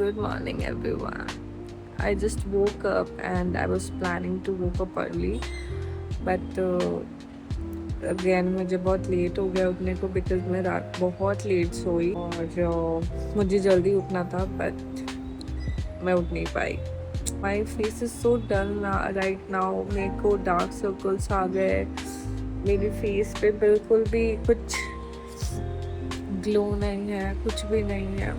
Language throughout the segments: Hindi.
Good morning, everyone. I just woke up and I was planning to wake up early, but again मुझे बहुत लेट हो गया उठने को बिकॉज मैं रात बहुत लेट सोई और मुझे जल्दी उठना था बट मैं उठ नहीं पाई. My face is so dull right now. मेरे को डार्क सर्कल्स आ गए. मेरी फेस पे बिल्कुल भी कुछ ग्लो नहीं है, कुछ भी नहीं है.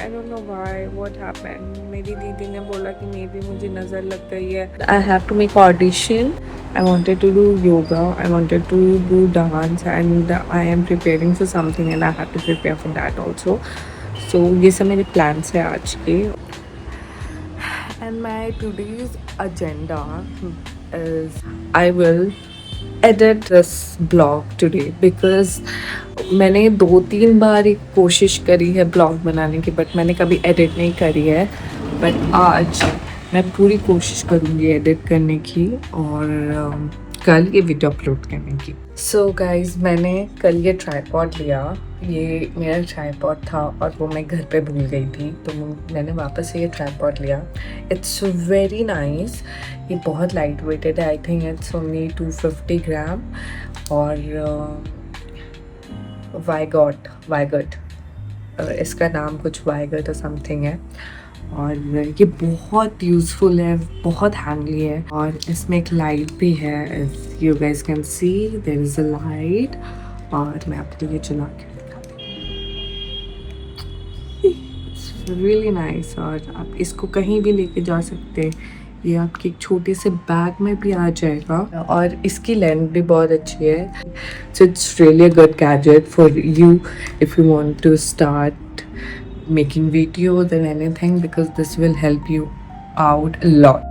I don't know why, what happened. मेरी दीदी ने बोला कि मे बी मुझे नज़र लग गई है. I have to make audition. I wanted to do yoga. I wanted to do dance and I am preparing for something and I have to prepare for that also. So ये सब मेरे plans है आज के. And my today's agenda is I will edit this blog today because मैंने 2-3 बार एक कोशिश करी है ब्लॉग बनाने की बट मैंने कभी एडिट नहीं करी है. बट आज मैं पूरी कोशिश करूँगी एडिट करने की और कल ये वीडियो अपलोड करने की. सो गाइज मैंने कल ये ट्राइपॉड लिया. ये मेरा ट्राइपॉड था और वो मैं घर पे भूल गई थी तो मैंने वापस से ये ट्राइपॉड लिया. It's very nice. ये बहुत लाइट वेटेड है. आई थिंक इट्स ओनली 250 ग्राम और वाईगट इसका नाम कुछ वाईगट और समथिंग है और ये बहुत यूज़फुल है, बहुत हैंडली है और इसमें एक लाइट भी है. If you guys can see there is a light और मैं आपके लिए चला के दिखाती हूँ. इट्स रियली नाइस और आप इसको कहीं भी लेके जा सकते हैं. ये आपके एक छोटे से बैग में भी आ जाएगा और इसकी लेंथ भी बहुत अच्छी है. So it's really a good gadget for you if you want to start making videos and anything because this will help you out a lot.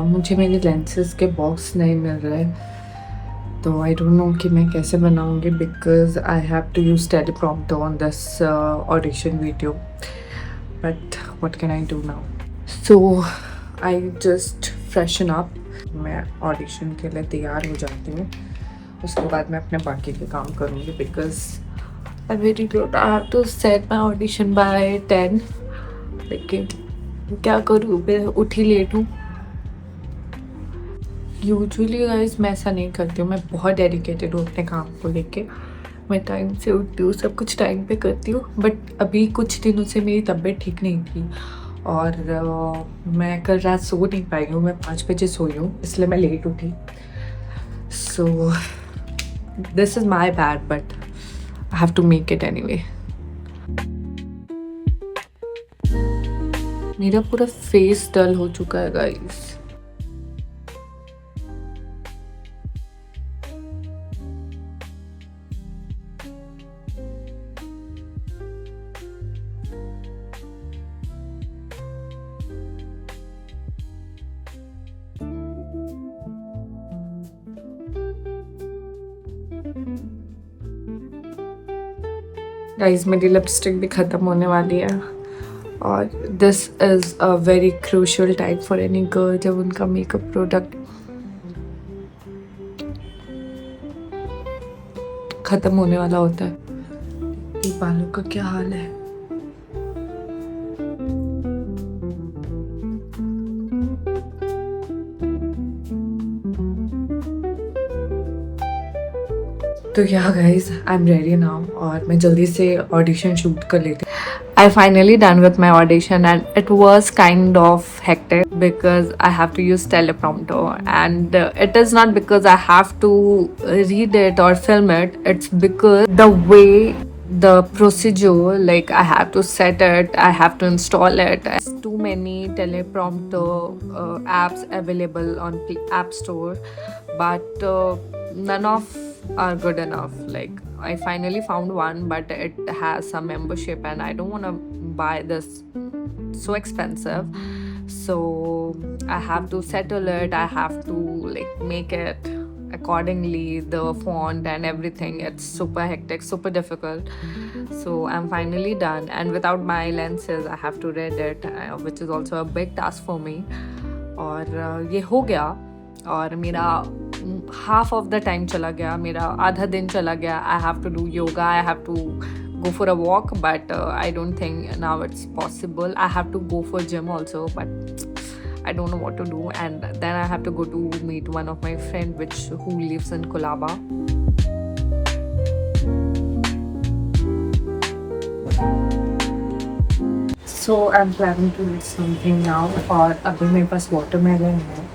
मुझे मेरे लेंसेज के बॉक्स नहीं मिल रहे तो आई डोंट नो कि मैं कैसे बनाऊंगी because I have to use teleprompter on this audition video. But what can I do now. So I just freshen up. मैं ऑडिशन के लिए तैयार हो जाती हूँ. उसके बाद मैं अपने बाकी के काम करूँगी because I very good. I have to set my audition by 10. लेकिन क्या करूँ, मैं उठी लेट हूँ. यूजुअली गाइस मैं ऐसा नहीं करती हूँ. मैं बहुत डेडिकेटेड हूँ अपने काम को लेके. मैं टाइम से उठती हूँ, सब कुछ टाइम पे करती हूँ. बट अभी कुछ दिनों से मेरी तबीयत ठीक नहीं थी और मैं कल रात सो नहीं पाई हूँ. मैं 5 बजे सोई हूँ इसलिए मैं लेट उठी. So this is my bad but I have to make it anyway. मेरा पूरा फेस डल हो चुका है गाइस. गाइस मेरी लिपस्टिक भी ख़त्म होने वाली है और this is a very crucial time for any girl जब उनका मेकअप प्रोडक्ट ख़त्म होने वाला होता है. ये बालों का क्या हाल है. तो yeah guys I am ready now और मैं जल्दी से ऑडिशन शूट कर लेती हूँ. I finally done with my audition and it was kind of hectic because I have to use teleprompter and it is not because I have to read it or film it. It's because the way the procedure, like I have to set it, I have to install it. There's too many teleprompter apps available on the App Store, but none of are good enough. Like I finally found one but it has some membership and I don't want to buy this so expensive. So I have to settle it. I have to like make it accordingly, the font and everything. It's super hectic, super difficult. So I'm finally done, and without my lenses, I have to read it, which is also a big task for me. और ये हो गया, और मेरा half of the time चला गया, मेरा आधा दिन चला गया. I have to do yoga, I have to go for a walk, but I don't think now it's possible. I have to go for gym also, but I don't know what to do. And then I have to go to meet one of my friend who lives in Colaba. So I'm planning to eat something now. और अभी मेरे पास watermelon है.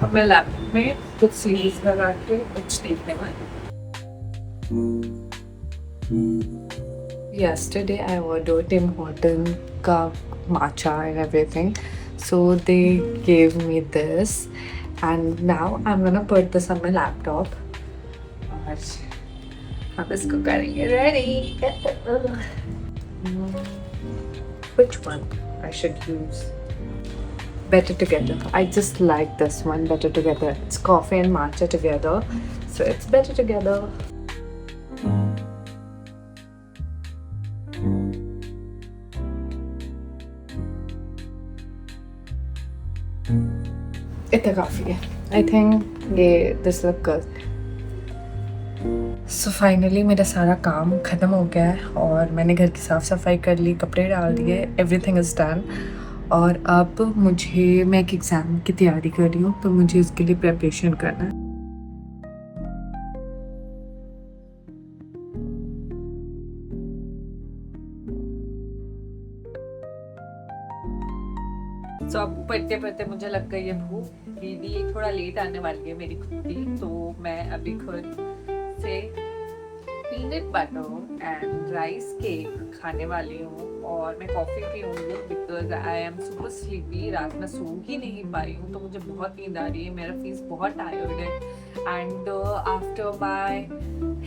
अब मैं लैपटॉप में कुछ सीरीज लगा के कुछ देखने वाली. Yesterday I ordered Tim Horton ka matcha and everything, so they gave me this, and now I'm gonna put this on my laptop. और हम इसको करेंगे ready. Which one I should use? Better Together. I just like this one, Better Together. It's coffee and matcha together, so it's Better Together. इतना काफ़ी है. I think this look good. So finally मेरा सारा काम ख़त्म हो गया है, और मैंने घर की साफ़ सफाई कर ली, कपड़े डाल दिए, everything is done. और अब मैं एक एग्ज़ाम की तैयारी कर रही हूँ, तो मुझे इसके लिए प्रिपरेशन करना है. तो अब पढ़ते पढ़ते मुझे लग गई है भूख. दीदी थोड़ा लेट आने वाली है मेरी खुद की, तो मैं अभी खुद से peanut butter and rice cake खाने वाली हूँ, और मैं कॉफ़ी पीऊँगी because I am super sleepy. रात में सो ही नहीं पाई हूँ, तो मुझे बहुत नींद आ रही है, मेरा फेस बहुत टायर्ड है. एंड आफ्टर माई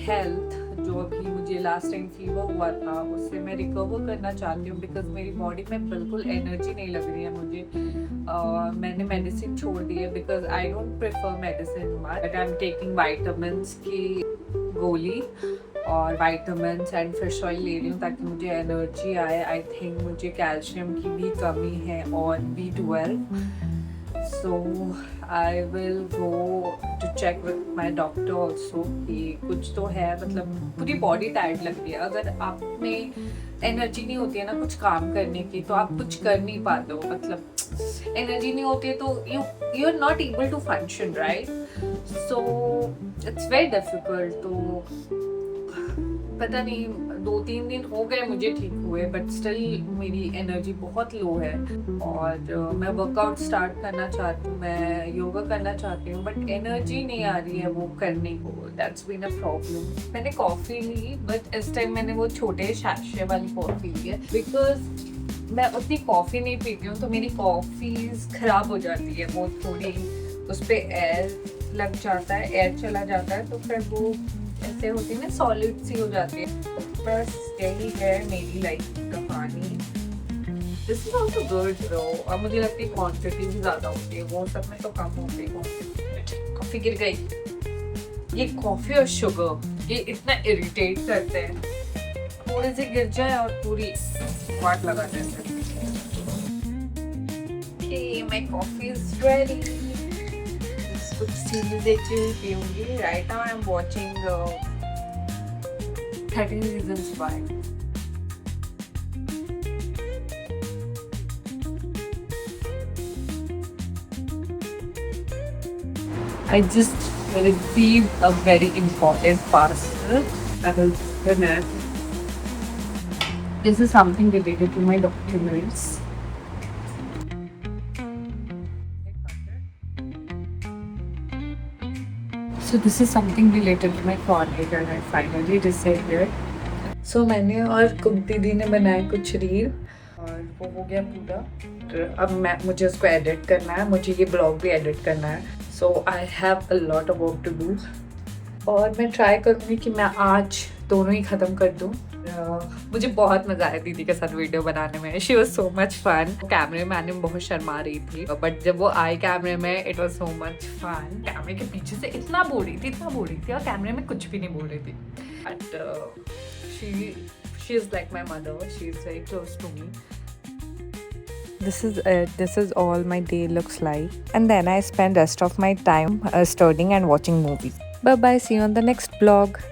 हेल्थ, जो अभी मुझे लास्ट टाइम फीवर हुआ था, उससे मैं रिकवर करना चाहती हूँ बिकॉज मेरी बॉडी में बिल्कुल एनर्जी नहीं लग रही है मुझे. मैंने मेडिसिन छोड़ दी है because I don't prefer medicine much, but I am taking vitamins की गोली और वाइटामिन्स एंड फिश ऑयल ले रही हूँ ताकि मुझे एनर्जी आए. आई थिंक मुझे कैल्शियम की भी कमी है और B12. So I will go to check with my doctor also कि कुछ तो है. मतलब पूरी बॉडी टायर्ड लग रही है. अगर आप में एनर्जी नहीं होती है ना कुछ काम करने की, तो आप कुछ कर नहीं पाते हो. मतलब एनर्जी नहीं होती है तो you are not able to function, right? So it's very difficult. तो पता नहीं 2-3 दिन हो गए मुझे ठीक हुए, बट स्टिल मेरी एनर्जी बहुत लो है. और मैं वर्कआउट स्टार्ट करना चाहती हूँ, मैं योगा करना चाहती हूँ, बट एनर्जी नहीं आ रही है वो करने को. That's been a problem. मैंने कॉफ़ी ली, बट इस टाइम मैंने वो छोटे शैशे वाली कॉफ़ी ली है बिकॉज मैं उतनी कॉफ़ी नहीं पीती हूँ, तो मेरी कॉफ़ीज ख़राब हो जाती है. वो थोड़ी उस पर एयर लग जाता है, एयर चला जाता है, तो फिर वो ऐसे होती है ना, सॉलिड सी हो जाती है. बस यही है मेरी लाइफ की कहानी. This is also good bro. और मुझे लगती है क्वांटिटी भी ज़्यादा होती है, वो सब में तो कम होती है क्वांटिटी. कॉफ़ी गिर गई. ये कॉफ़ी और शुगर ये इतना इरिटेट करते हैं, थोड़े से गिर जाए और पूरी वाट लगा देते हैं. My coffee is ready. कुछ सीरीज देखती हुई पीऊँगी. Right now I am watching 13 Reasons Why. I just received a very important parcel. That is finished. This is something related to my documents. So this is something related to my college and I finally decided. So मैंने और कुक दीदी ने बनाए कुछ रील और वो हो गया पूरा. अब मुझे उसको एडिट करना है, मुझे ये ब्लॉग भी एडिट करना है, so I have a lot of work to do. और मैं ट्राई करूँगी कि मैं आज दोनों ही ख़त्म कर दूँ। मुझे बहुत मज़ा आया दीदी के साथ वीडियो बनाने में, she was so much fun. कैमरे मैन में बहुत शर्मा रही थी, बट जब वो आई कैमरे में it was so much fun. कैमरे के पीछे से इतना बोल रही थी और कैमरे में कुछ भी नहीं बोल रही थी। But she is like my mother, she is very close to me. This is it. This is all my day looks like. And then I spend rest of my time studying and watching movies. Bye bye. See you on the next vlog.